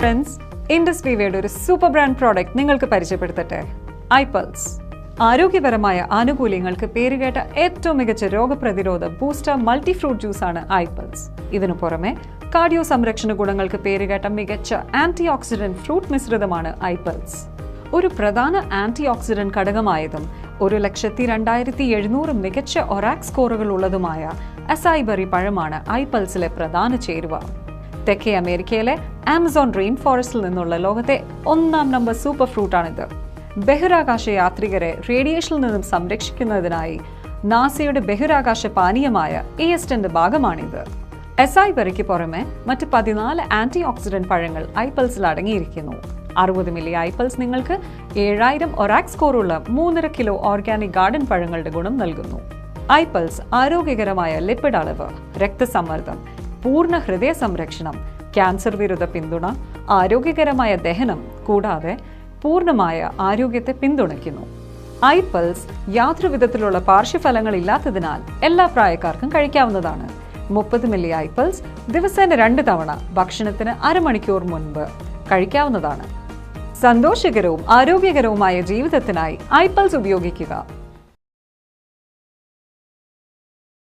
Friends, Indus വിവയുടെ ഒരു super brand product നിങ്ങൾക്ക് പരിചയപ്പെടുത്തട്ടെ. ഐപൾസ്. ആരോഗ്യപരമായ ആനുകൂല്യങ്ങൾക്ക് പേരുകേട്ട ഏറ്റവും മികച്ച രോഗപ്രതിരോധ ബൂസ്റ്റർ മൾട്ടി ഫ്രൂട്ട് ജ്യൂസാണ് ഐപൾസ്. ഇതിനു പുറമെ കാർഡിയോ സംരക്ഷണ ഗുണങ്ങൾക്ക് പേരുകേട്ട മികച്ച ആന്റി ഓക്സിഡന്റ് ഫ്രൂട്ട് മിശ്രിതമാണ് ഐപൾസ്. ഒരു പ്രധാന ആന്റി ഓക്സിഡന്റ് ഘടകമായതും 1,02,700 മികച്ച ഒറാക് സ്കോറുകൾ ഉള്ളതുമായ അസായി ബെറി പഴമാണ് ഐപൾസിലെ പ്രധാന ചേരുവ. തെക്കേ അമേരിക്കയിലെ ആമസോൺ റെയിൻ ഫോറസ്റ്റിൽ നിന്നുള്ള ലോകത്തെ 1ാം നമ്പർ സൂപ്പർ ഫ്രൂട്ടാണിത്. ബഹിരാകാശ യാത്രികരെ റേഡിയേഷനിൽ നിന്നും സംരക്ഷിക്കുന്നതിനായി നാസയുടെ ബഹിരാകാശ പാനീയമായ ESTന്റെ ഭാഗമാണിത്. അസായി ബെറിക്ക് പുറമെ മറ്റ് 14 ആന്റി ഓക്സിഡന്റ് പഴങ്ങൾ ഐപൾസിൽ അടങ്ങിയിരിക്കുന്നു. 60 മില്ലി ഐപൾസ് നിങ്ങൾക്ക് 7000 ഒറാക് സ്കോറുള്ള 3.5 കിലോ ഓർഗാനിക് ഗാർഡൻ പഴങ്ങളുടെ ഗുണം നൽകുന്നു. ഐപൾസ് ആരോഗ്യകരമായ ലിപ്പിഡ് അളവ്, രക്തസമ്മർദ്ദം, പൂർണ്ണ ഹൃദയ സംരക്ഷണം, ക്യാൻസർ വിരുദ്ധ പിന്തുണ, ആരോഗ്യകരമായ ദഹനം കൂടാതെ പൂർണ്ണമായ ആരോഗ്യത്തെ പിന്തുണയ്ക്കുന്നു. ഐപൾസ് യാതൊരു വിധത്തിലുള്ള പാർശ്വഫലങ്ങൾ ഇല്ലാത്തതിനാൽ എല്ലാ പ്രായക്കാർക്കും കഴിക്കാവുന്നതാണ്. 30 മില്ലി ഐപൾസ് ദിവസേന 2 തവണ ഭക്ഷണത്തിന് അരമണിക്കൂർ മുൻപ് കഴിക്കാവുന്നതാണ്. സന്തോഷകരവും ആരോഗ്യകരവുമായ ജീവിതത്തിനായി ഐപൾസ് ഉപയോഗിക്കുക.